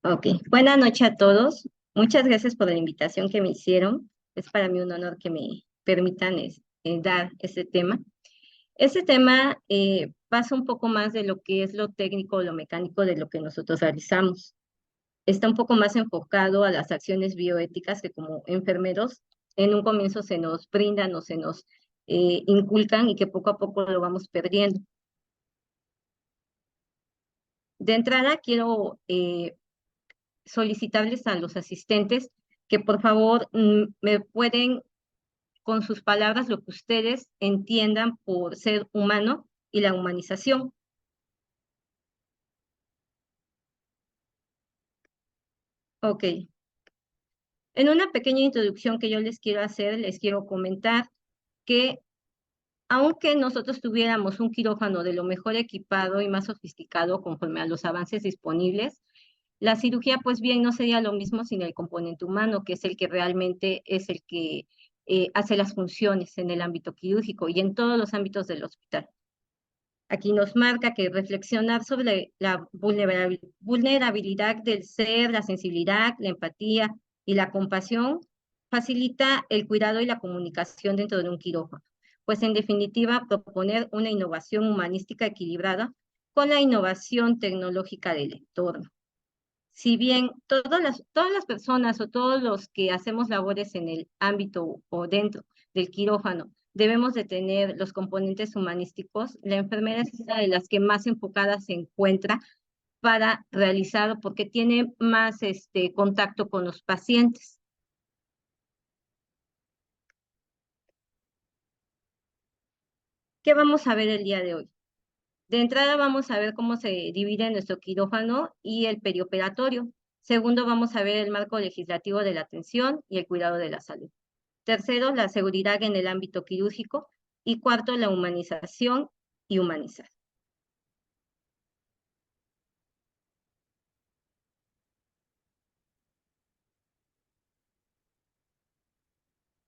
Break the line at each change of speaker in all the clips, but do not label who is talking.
Ok, buenas noches a todos. Muchas gracias por la invitación que me hicieron. Es para mí un honor que me permitan dar este tema. Este tema pasa un poco más de lo que es lo técnico o lo mecánico de lo que nosotros realizamos. Está un poco más enfocado a las acciones bioéticas que como enfermeros en un comienzo se nos brindan o se nos inculcan y que poco a poco lo vamos perdiendo. De entrada, quiero solicitarles a los asistentes que por favor me pueden con sus palabras lo que ustedes entiendan por ser humano y la humanización. Ok. En una pequeña introducción que yo les quiero hacer, les quiero comentar que aunque nosotros tuviéramos un quirófano de lo mejor equipado y más sofisticado conforme a los avances disponibles, la cirugía pues bien no sería lo mismo sin el componente humano, que es el que realmente es el que hace las funciones en el ámbito quirúrgico y en todos los ámbitos del hospital. Aquí nos marca que reflexionar sobre la vulnerabilidad del ser, la sensibilidad, la empatía y la compasión facilita el cuidado y la comunicación dentro de un quirófano, pues en definitiva proponer una innovación humanística equilibrada con la innovación tecnológica del entorno. Si bien todas las personas o todos los que hacemos labores en el ámbito o dentro del quirófano debemos de tener los componentes humanísticos, la enfermera es una de las que más enfocada se encuentra para realizar porque tiene más contacto con los pacientes. ¿Qué vamos a ver el día de hoy? De entrada vamos a ver cómo se divide nuestro quirófano y el perioperatorio. Segundo, vamos a ver el marco legislativo de la atención y el cuidado de la salud. Tercero, la seguridad en el ámbito quirúrgico. Y cuarto, la humanización y humanizar.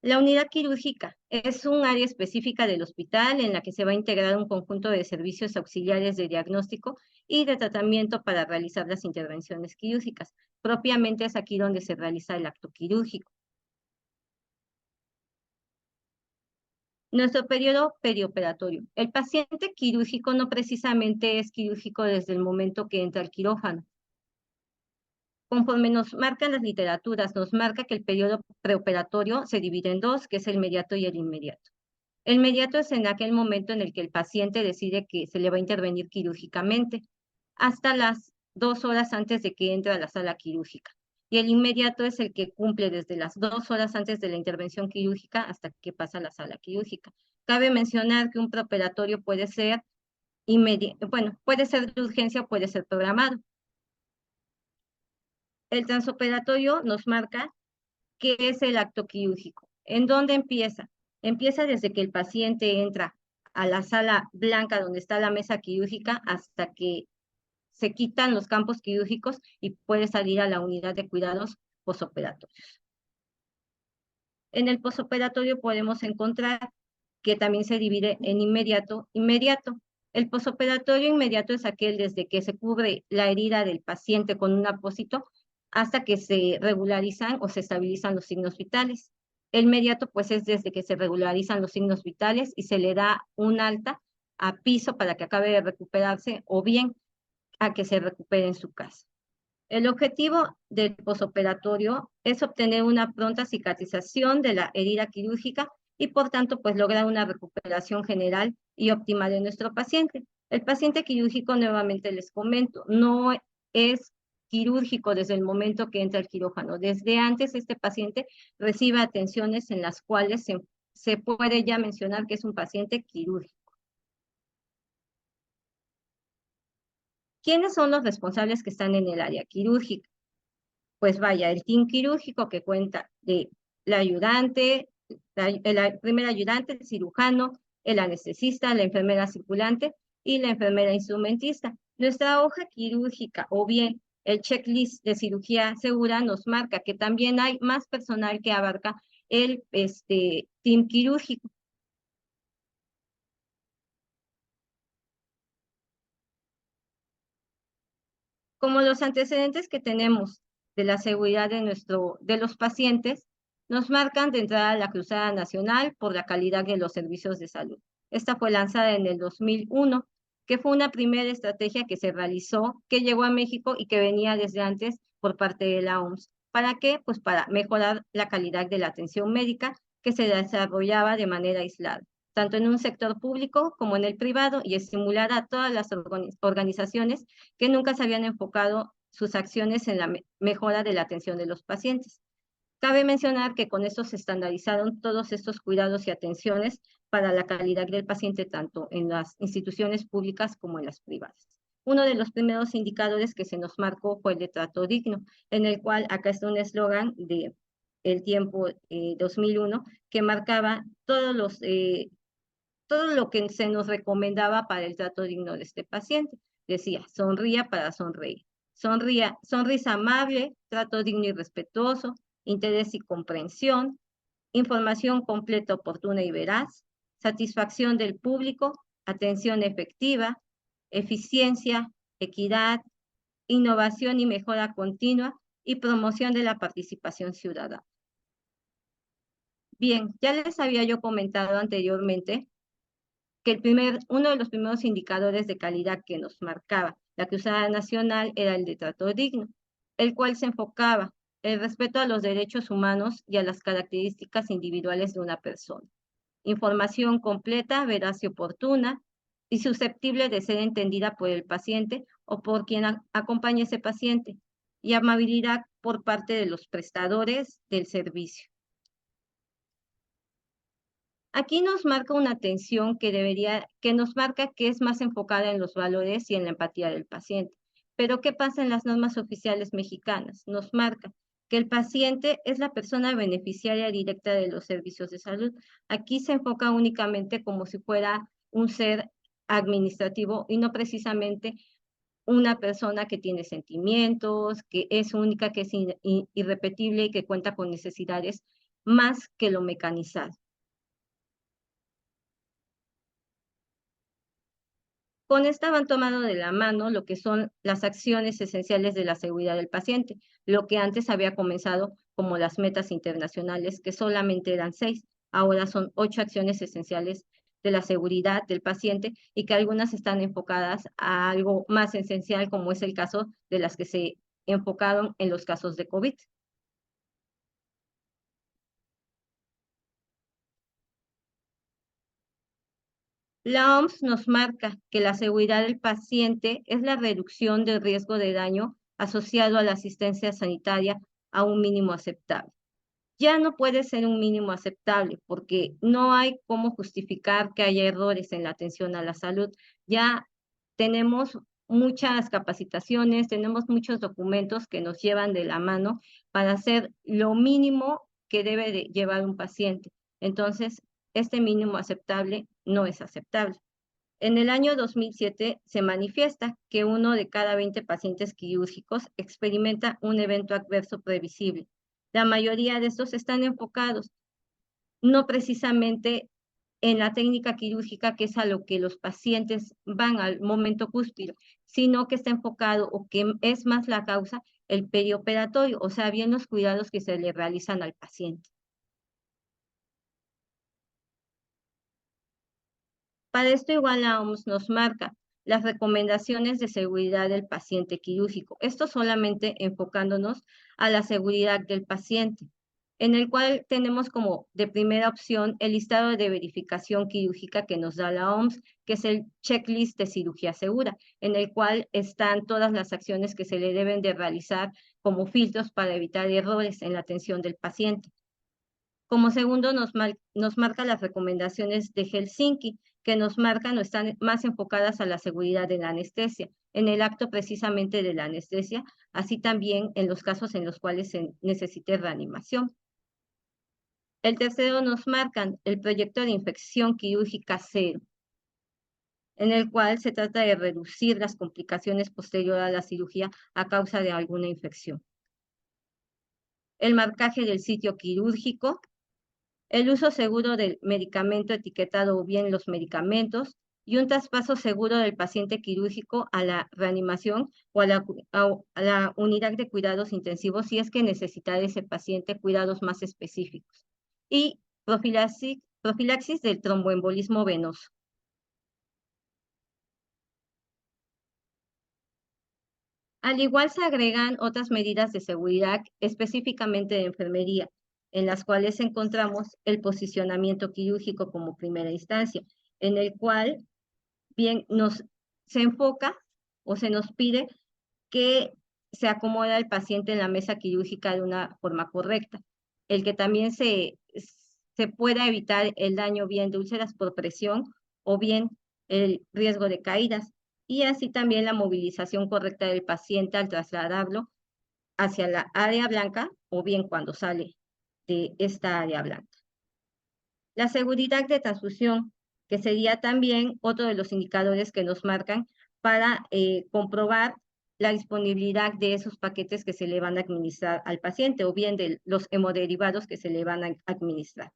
La unidad quirúrgica es un área específica del hospital en la que se va a integrar un conjunto de servicios auxiliares de diagnóstico y de tratamiento para realizar las intervenciones quirúrgicas. Propiamente es aquí donde se realiza el acto quirúrgico. Nuestro periodo perioperatorio. El paciente quirúrgico no precisamente es quirúrgico desde el momento que entra al quirófano. Conforme nos marcan las literaturas, nos marca que el periodo preoperatorio se divide en dos, que es el mediato y el inmediato. El inmediato es en aquel momento en el que el paciente decide que se le va a intervenir quirúrgicamente, hasta las 2 horas antes de que entre a la sala quirúrgica. Y el inmediato es el que cumple desde las 2 horas antes de la intervención quirúrgica hasta que pasa a la sala quirúrgica. Cabe mencionar que un preoperatorio puede ser bueno, puede ser de urgencia o puede ser programado. El transoperatorio nos marca qué es el acto quirúrgico. ¿En dónde empieza? Empieza desde que el paciente entra a la sala blanca donde está la mesa quirúrgica hasta que se quitan los campos quirúrgicos y puede salir a la unidad de cuidados posoperatorios. En el posoperatorio podemos encontrar que también se divide en inmediato, inmediato. El posoperatorio inmediato es aquel desde que se cubre la herida del paciente con un apósito hasta que se regularizan o se estabilizan los signos vitales. El inmediato pues es desde que se regularizan los signos vitales y se le da un alta a piso para que acabe de recuperarse o bien a que se recupere en su casa. El objetivo del posoperatorio es obtener una pronta cicatrización de la herida quirúrgica y por tanto pues lograr una recuperación general y óptima de nuestro paciente. El paciente quirúrgico, nuevamente les comento, no es quirúrgico desde el momento que entra al quirófano. Desde antes este paciente recibe atenciones en las cuales se puede ya mencionar que es un paciente quirúrgico. ¿Quiénes son los responsables que están en el área quirúrgica? Pues vaya, el team quirúrgico que cuenta de la ayudante, el primer ayudante, el cirujano, el anestesista, la enfermera circulante y la enfermera instrumentista. Nuestra hoja quirúrgica o bien el checklist de cirugía segura nos marca que también hay más personal que abarca el team quirúrgico. Como los antecedentes que tenemos de la seguridad de los pacientes nos marcan de entrada la Cruzada Nacional por la calidad de los servicios de salud. Esta fue lanzada en el 2001, que fue una primera estrategia que se realizó, que llegó a México y que venía desde antes por parte de la OMS. ¿Para qué? Pues para mejorar la calidad de la atención médica que se desarrollaba de manera aislada, tanto en un sector público como en el privado, y estimular a todas las organizaciones que nunca se habían enfocado sus acciones en la mejora de la atención de los pacientes. Cabe mencionar que con esto se estandarizaron todos estos cuidados y atenciones para la calidad del paciente, tanto en las instituciones públicas como en las privadas. Uno de los primeros indicadores que se nos marcó fue el de trato digno, en el cual acá está un eslogan de el tiempo 2001 que marcaba todo lo que se nos recomendaba para el trato digno de este paciente. Decía, sonría para sonreír. Sonrisa amable, trato digno y respetuoso, interés y comprensión, información completa, oportuna y veraz, satisfacción del público, atención efectiva, eficiencia, equidad, innovación y mejora continua y promoción de la participación ciudadana. Bien, ya les había yo comentado anteriormente que uno de los primeros indicadores de calidad que nos marcaba la Cruzada Nacional era el de trato digno, el cual se enfocaba el respeto a los derechos humanos y a las características individuales de una persona. Información completa, veraz y oportuna, y susceptible de ser entendida por el paciente o por quien acompañe a ese paciente, y amabilidad por parte de los prestadores del servicio. Aquí nos marca una atención que nos marca que es más enfocada en los valores y en la empatía del paciente. Pero ¿qué pasa en las normas oficiales mexicanas? Nos marca que el paciente es la persona beneficiaria directa de los servicios de salud. Aquí se enfoca únicamente como si fuera un ser administrativo y no precisamente una persona que tiene sentimientos, que es única, que es irrepetible y que cuenta con necesidades más que lo mecanizado. Con esta van tomando de la mano lo que son las acciones esenciales de la seguridad del paciente, lo que antes había comenzado como las metas internacionales, que solamente eran 6, ahora son 8 acciones esenciales de la seguridad del paciente y que algunas están enfocadas a algo más esencial, como es el caso de las que se enfocaron en los casos de COVID. La OMS nos marca que la seguridad del paciente es la reducción del riesgo de daño asociado a la asistencia sanitaria a un mínimo aceptable. Ya no puede ser un mínimo aceptable porque no hay cómo justificar que haya errores en la atención a la salud. Ya tenemos muchas capacitaciones, tenemos muchos documentos que nos llevan de la mano para hacer lo mínimo que debe de llevar un paciente. Entonces, este mínimo aceptable no es aceptable. En el año 2007 se manifiesta que uno de cada 20 pacientes quirúrgicos experimenta un evento adverso previsible. La mayoría de estos están enfocados no precisamente en la técnica quirúrgica, que es a lo que los pacientes van al momento cúspide, sino que está enfocado o que es más la causa el perioperatorio, o sea, bien los cuidados que se le realizan al paciente. Para esto igual la OMS nos marca las recomendaciones de seguridad del paciente quirúrgico. Esto solamente enfocándonos a la seguridad del paciente, en el cual tenemos como de primera opción el listado de verificación quirúrgica que nos da la OMS, que es el checklist de cirugía segura, en el cual están todas las acciones que se le deben de realizar como filtros para evitar errores en la atención del paciente. Como segundo, nos marca las recomendaciones de Helsinki, que nos marcan o están más enfocadas a la seguridad de la anestesia, en el acto precisamente de la anestesia, así también en los casos en los cuales se necesite reanimación. El tercero nos marcan el proyecto de infección quirúrgica cero, en el cual se trata de reducir las complicaciones posteriores a la cirugía a causa de alguna infección. El marcaje del sitio quirúrgico, el uso seguro del medicamento etiquetado o bien los medicamentos y un traspaso seguro del paciente quirúrgico a la reanimación o a la unidad de cuidados intensivos si es que necesita ese paciente cuidados más específicos. Y profilaxis del tromboembolismo venoso. Al igual se agregan otras medidas de seguridad específicamente de enfermería, en las cuales encontramos el posicionamiento quirúrgico como primera instancia, en el cual bien se enfoca o se nos pide que se acomoda el paciente en la mesa quirúrgica de una forma correcta, el que también se pueda evitar el daño bien de úlceras por presión o bien el riesgo de caídas, y así también la movilización correcta del paciente al trasladarlo hacia la área blanca o bien cuando sale de esta área blanca. La seguridad de transfusión, que sería también otro de los indicadores que nos marcan para comprobar la disponibilidad de esos paquetes que se le van a administrar al paciente o bien de los hemoderivados que se le van a administrar.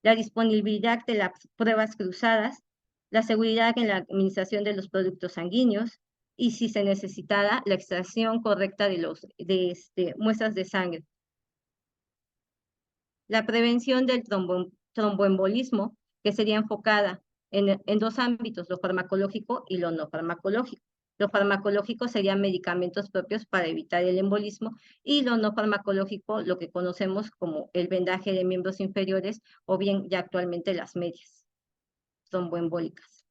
La disponibilidad de las pruebas cruzadas, la seguridad en la administración de los productos sanguíneos y si se necesitara la extracción correcta de muestras de sangre. La prevención del tromboembolismo, que sería enfocada en dos ámbitos, lo farmacológico y lo no farmacológico. Lo farmacológico serían medicamentos propios para evitar el embolismo y lo no farmacológico, lo que conocemos como el vendaje de miembros inferiores o bien ya actualmente las medias tromboembólicas.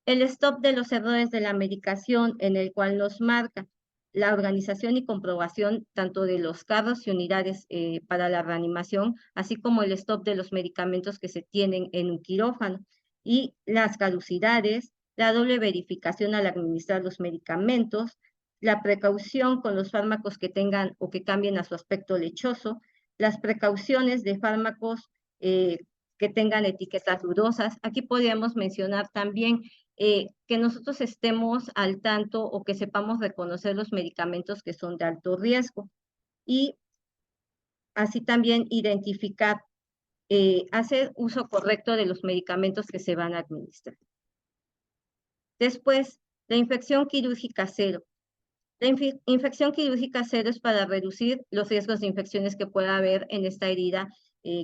El stop de los errores de la medicación, en el cual nos marca la organización y comprobación tanto de los carros y unidades para la reanimación, así como el stop de los medicamentos que se tienen en un quirófano, y las caducidades, la doble verificación al administrar los medicamentos, la precaución con los fármacos que tengan o que cambien a su aspecto lechoso, las precauciones de fármacos que tengan etiquetas dudosas. Aquí podríamos mencionar también que nosotros estemos al tanto o que sepamos reconocer los medicamentos que son de alto riesgo y así también identificar, hacer uso correcto de los medicamentos que se van a administrar. Después, la infección quirúrgica cero. La infección quirúrgica cero es para reducir los riesgos de infecciones que pueda haber en esta herida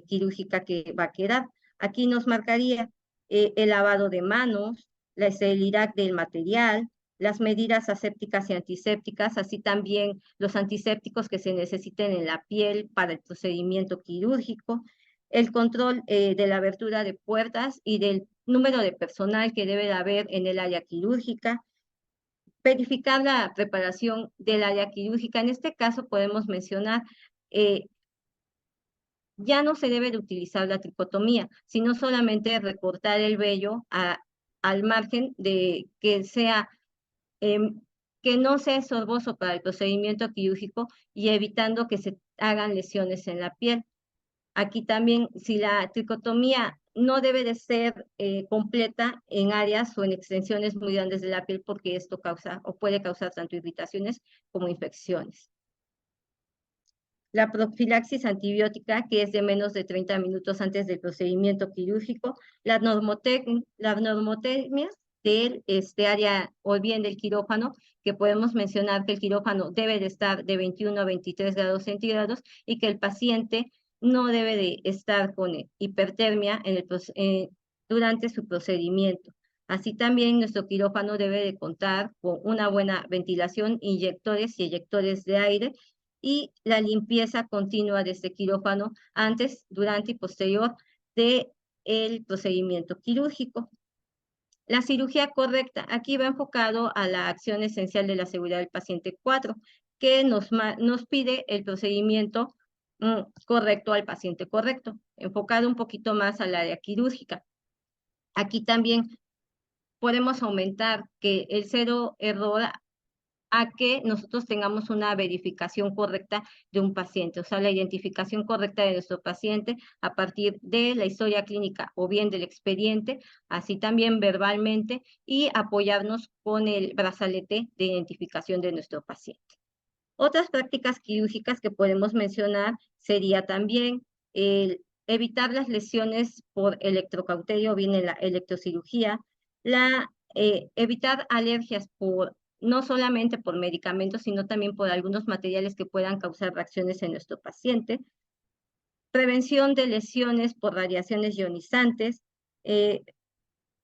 quirúrgica que va a quedar. Aquí nos marcaría el lavado de manos, la esterilidad del material, las medidas asépticas y antisépticas, así también los antisépticos que se necesiten en la piel para el procedimiento quirúrgico, el control de la abertura de puertas y del número de personal que debe de haber en el área quirúrgica, verificar la preparación del área quirúrgica. En este caso podemos mencionar, ya no se debe de utilizar la tricotomía, sino solamente recortar el vello al margen de que no sea sorboso para el procedimiento quirúrgico y evitando que se hagan lesiones en la piel. Aquí también, si la tricotomía no debe de ser completa en áreas o en extensiones muy grandes de la piel porque esto causa o puede causar tanto irritaciones como infecciones. La profilaxis antibiótica, que es de menos de 30 minutos antes del procedimiento quirúrgico, la normotecnia de este área o bien del quirófano, que podemos mencionar que el quirófano debe de estar de 21 a 23 grados centígrados y que el paciente no debe de estar con hipertermia durante su procedimiento. Así también nuestro quirófano debe de contar con una buena ventilación, inyectores y eyectores de aire y la limpieza continua de este quirófano antes, durante y posterior del procedimiento quirúrgico. La cirugía correcta, aquí va enfocado a la acción esencial de la seguridad del paciente 4, que nos pide el procedimiento correcto al paciente correcto, enfocado un poquito más al área quirúrgica. Aquí también podemos aumentar que el cero error a que nosotros tengamos una verificación correcta de un paciente, o sea, la identificación correcta de nuestro paciente a partir de la historia clínica o bien del expediente, así también verbalmente, y apoyarnos con el brazalete de identificación de nuestro paciente. Otras prácticas quirúrgicas que podemos mencionar sería también el evitar las lesiones por electrocauterio o bien en la electrocirugía, Evitar alergias no solamente por medicamentos, sino también por algunos materiales que puedan causar reacciones en nuestro paciente. Prevención de lesiones por radiaciones ionizantes,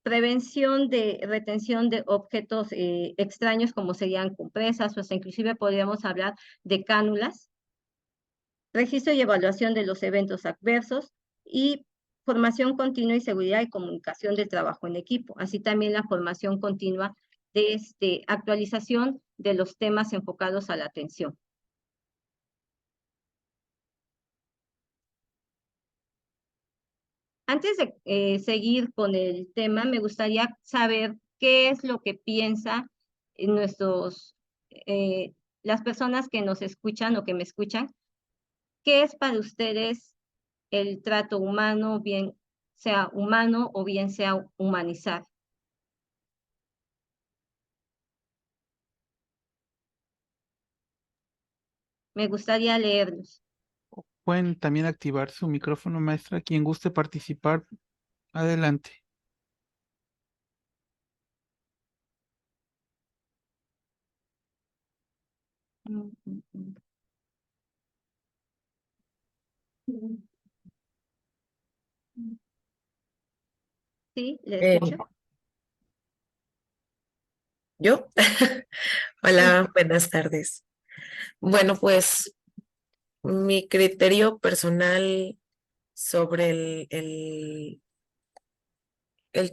prevención de retención de objetos extraños como serían compresas o hasta inclusive podríamos hablar de cánulas, registro y evaluación de los eventos adversos y formación continua y seguridad y comunicación del trabajo en equipo, así también la formación continua de actualización de los temas enfocados a la atención. Antes de seguir con el tema, me gustaría saber qué es lo que piensa eh, las personas que nos escuchan o que me escuchan, qué es para ustedes el trato humano, bien sea humano o bien sea humanizar. Me gustaría leerlos.
Pueden también activar su micrófono, maestra. Quien guste participar, adelante.
Sí, le escucho.
¿Yo?
Sí.
Hola, buenas tardes. Bueno, pues mi criterio personal sobre el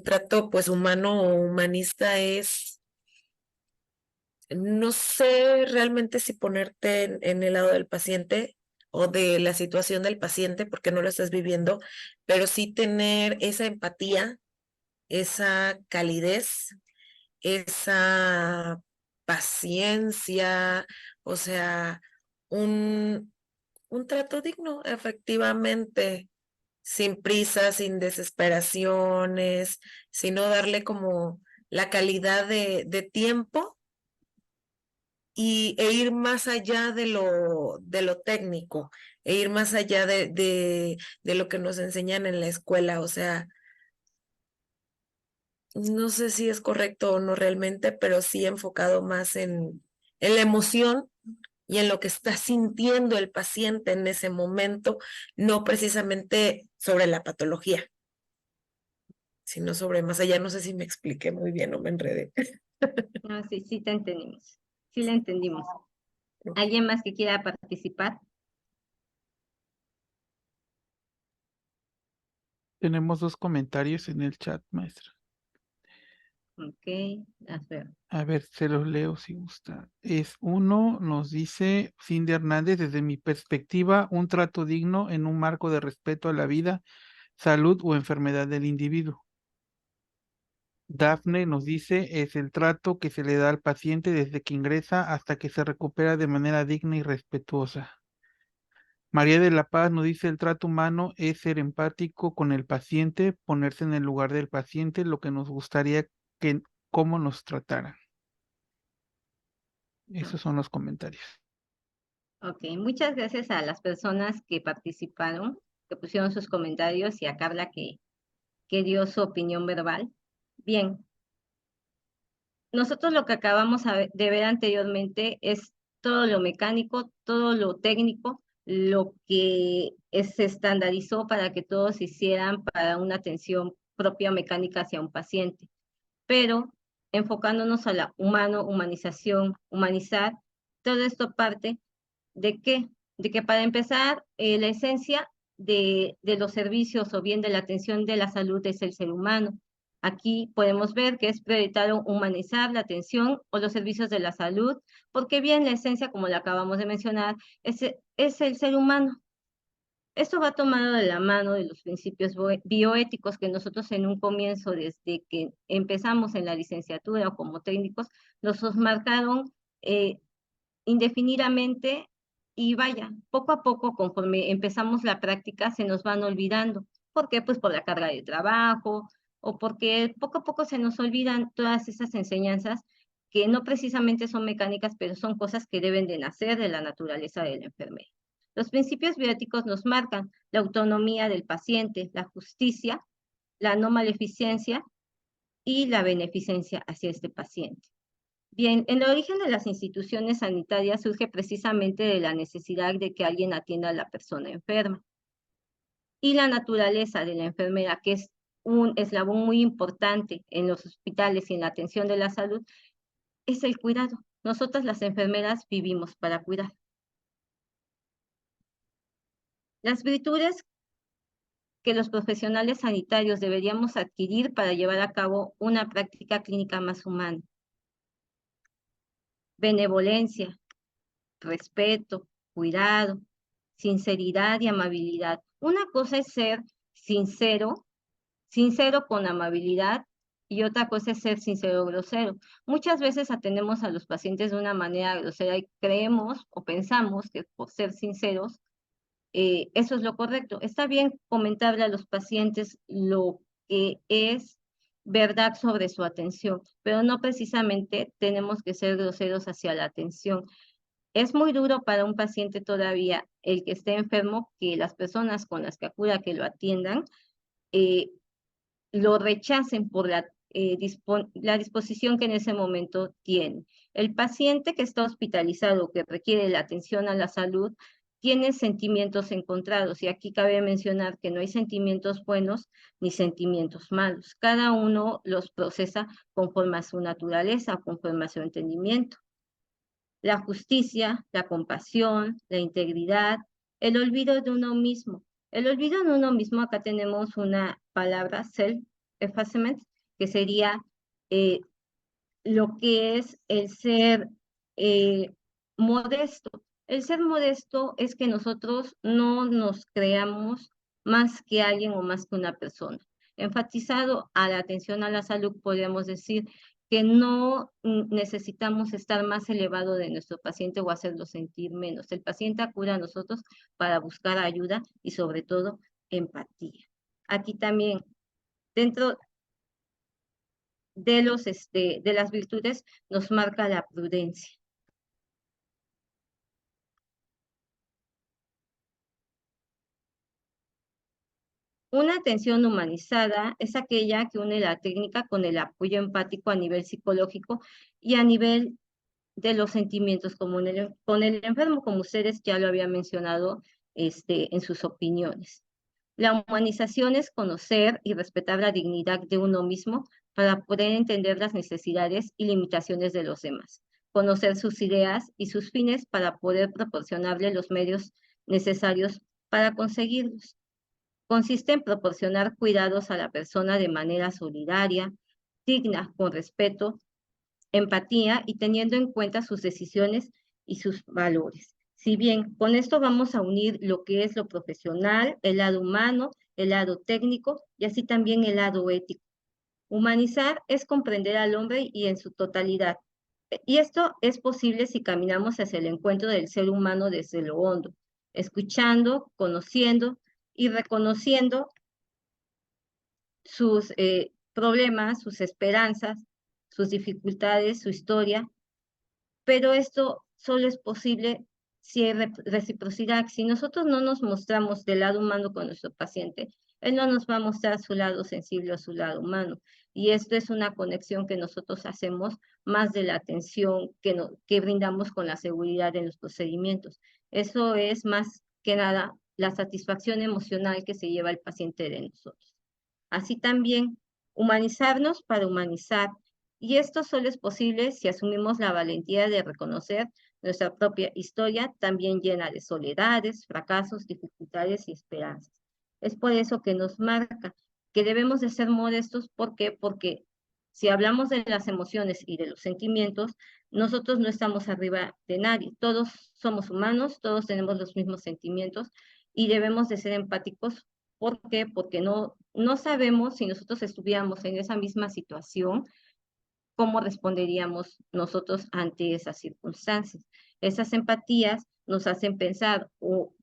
trato pues humano o humanista es, no sé realmente si ponerte en el lado del paciente o de la situación del paciente porque no lo estás viviendo, pero sí tener esa empatía, esa calidez, esa paciencia, o sea, un trato digno, efectivamente, sin prisa, sin desesperaciones, sino darle como la calidad de tiempo e ir más allá de lo técnico, e ir más allá de lo que nos enseñan en la escuela, o sea, no sé si es correcto o no realmente, pero sí enfocado más en la emoción y en lo que está sintiendo el paciente en ese momento, no precisamente sobre la patología, sino sobre más allá. No sé si me expliqué muy bien o me enredé.
No, sí, sí te entendimos. Sí la entendimos. ¿Alguien más que quiera participar?
Tenemos 2 comentarios en el chat, maestra.
Ok, las veo.
A ver, se los leo si gusta. Uno, nos dice Cindy Hernández, desde mi perspectiva, un trato digno en un marco de respeto a la vida, salud o enfermedad del individuo. Dafne nos dice, es el trato que se le da al paciente desde que ingresa hasta que se recupera de manera digna y respetuosa. María de la Paz nos dice, el trato humano es ser empático con el paciente, ponerse en el lugar del paciente, lo que nos gustaría que cómo nos trataran. Esos son los comentarios.
Ok, muchas gracias a las personas que participaron, que pusieron sus comentarios y a Carla que dio su opinión verbal. Bien, nosotros lo que acabamos de ver anteriormente es todo lo mecánico, todo lo técnico, lo que se estandarizó para que todos hicieran para una atención propia mecánica hacia un paciente. Pero enfocándonos a la humanización, humanizar, todo esto parte ¿de qué? De que para empezar, la esencia de los servicios o bien de la atención de la salud es el ser humano. Aquí podemos ver que es prioritario humanizar la atención o los servicios de la salud, porque bien la esencia, como la acabamos de mencionar, es el ser humano. Esto va tomado de la mano de los principios bioéticos que nosotros en un comienzo, desde que empezamos en la licenciatura o como técnicos, nos marcaron indefinidamente y vaya, poco a poco, conforme empezamos la práctica, se nos van olvidando. ¿Por qué? Pues por la carga de trabajo o porque poco a poco se nos olvidan todas esas enseñanzas que no precisamente son mecánicas, pero son cosas que deben de nacer de la naturaleza del enfermero. Los principios bioéticos nos marcan la autonomía del paciente, la justicia, la no maleficencia, y la beneficencia hacia este paciente. Bien, en el origen de las instituciones sanitarias surge precisamente de la necesidad de que alguien atienda a la persona enferma. Y la naturaleza de la enfermera, que es un eslabón muy importante en los hospitales y en la atención de la salud, es el cuidado. Nosotras las enfermeras vivimos para cuidar. Las virtudes que los profesionales sanitarios deberíamos adquirir para llevar a cabo una práctica clínica más humana. Benevolencia, respeto, cuidado, sinceridad y amabilidad. Una cosa es ser sincero con amabilidad, y otra cosa es ser sincero grosero. Muchas veces atendemos a los pacientes de una manera grosera y creemos o pensamos que por ser sinceros, eso es lo correcto. Está bien comentarle a los pacientes lo que es verdad sobre su atención, pero no precisamente tenemos que ser groseros hacia la atención. Es muy duro para un paciente todavía el que esté enfermo, que las personas con las que acuda que lo atiendan lo rechacen por la disposición que en ese momento tiene. El paciente que está hospitalizado, que requiere la atención a la salud, tiene sentimientos encontrados, y aquí cabe mencionar que no hay sentimientos buenos ni sentimientos malos. Cada uno los procesa conforme a su naturaleza, conforme a su entendimiento. La justicia, la compasión, la integridad, el olvido de uno mismo. El olvido de uno mismo, acá tenemos una palabra, self-effacement, que sería eh, lo que es el ser modesto. El ser modesto es que nosotros no nos creamos más que alguien o más que una persona. Enfatizado a la atención a la salud, podríamos decir que no necesitamos estar más elevado de nuestro paciente o hacerlo sentir menos. El paciente acude a nosotros para buscar ayuda y sobre todo empatía. Aquí también, dentro de las virtudes, nos marca la prudencia. Una atención humanizada es aquella que une la técnica con el apoyo empático a nivel psicológico y a nivel de los sentimientos con el enfermo, como ustedes ya lo habían mencionado en sus opiniones. La humanización es conocer y respetar la dignidad de uno mismo para poder entender las necesidades y limitaciones de los demás, conocer sus ideas y sus fines para poder proporcionarle los medios necesarios para conseguirlos. Consiste en proporcionar cuidados a la persona de manera solidaria, digna, con respeto, empatía y teniendo en cuenta sus decisiones y sus valores. Si bien con esto vamos a unir lo que es lo profesional, el lado humano, el lado técnico y así también el lado ético. Humanizar es comprender al hombre y en su totalidad. Y esto es posible si caminamos hacia el encuentro del ser humano desde lo hondo, escuchando, conociendo y reconociendo sus problemas, sus esperanzas, sus dificultades, su historia, pero esto solo es posible si hay reciprocidad. Si nosotros no nos mostramos del lado humano con nuestro paciente, él no nos va a mostrar su lado sensible o su lado humano. Y esto es una conexión que nosotros hacemos más de la atención que brindamos con la seguridad de los procedimientos. Eso es más que nada la satisfacción emocional que se lleva el paciente de nosotros. Así también, humanizarnos para humanizar. Y esto solo es posible si asumimos la valentía de reconocer nuestra propia historia, también llena de soledades, fracasos, dificultades y esperanzas. Es por eso que nos marca que debemos de ser modestos. ¿Por qué? Porque si hablamos de las emociones y de los sentimientos, nosotros no estamos arriba de nadie. Todos somos humanos, todos tenemos los mismos sentimientos y debemos de ser empáticos. ¿Por qué? Porque no sabemos si nosotros estuviéramos en esa misma situación, cómo responderíamos nosotros ante esas circunstancias. Esas empatías nos hacen pensar, o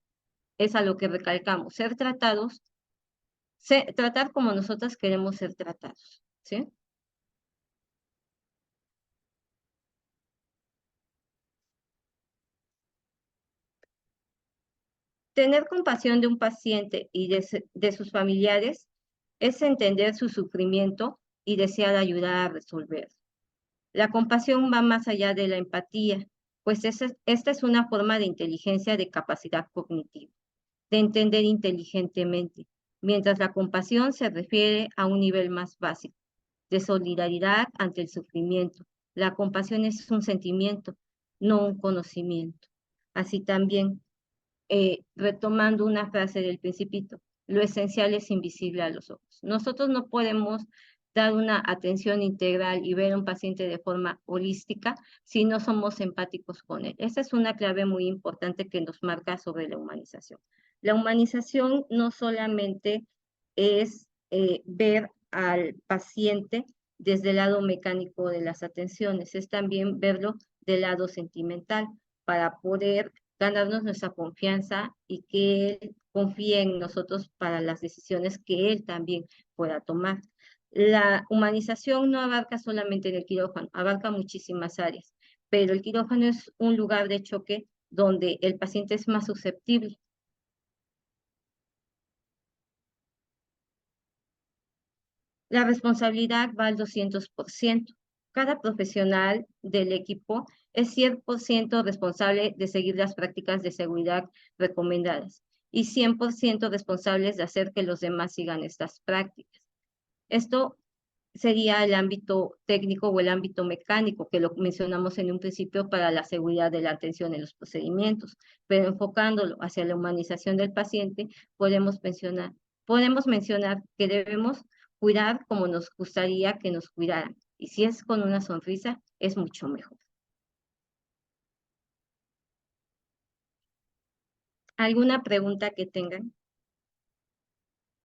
es a lo que recalcamos, ser tratados, tratar como nosotras queremos ser tratados, ¿sí? Tener compasión de un paciente y de sus familiares es entender su sufrimiento y desear ayudar a resolver. La compasión va más allá de la empatía, pues esta es una forma de inteligencia de capacidad cognitiva, de entender inteligentemente, mientras la compasión se refiere a un nivel más básico, de solidaridad ante el sufrimiento. La compasión es un sentimiento, no un conocimiento. Así también, retomando una frase del Principito, lo esencial es invisible a los ojos. Nosotros no podemos dar una atención integral y ver a un paciente de forma holística si no somos empáticos con él. Esa es una clave muy importante que nos marca sobre la humanización. La humanización no solamente es ver al paciente desde el lado mecánico de las atenciones, es también verlo del lado sentimental para poder ganarnos nuestra confianza y que él confíe en nosotros para las decisiones que él también pueda tomar. La humanización no abarca solamente el quirófano, abarca muchísimas áreas, pero el quirófano es un lugar de choque donde el paciente es más susceptible. La responsabilidad va al 200%. Cada profesional del equipo es 100% responsable de seguir las prácticas de seguridad recomendadas y 100% responsables de hacer que los demás sigan estas prácticas. Esto sería el ámbito técnico o el ámbito mecánico, que lo mencionamos en un principio para la seguridad de la atención en los procedimientos, pero enfocándolo hacia la humanización del paciente, podemos mencionar que debemos cuidar como nos gustaría que nos cuidaran, y si es con una sonrisa, es mucho mejor. ¿Alguna pregunta que tengan?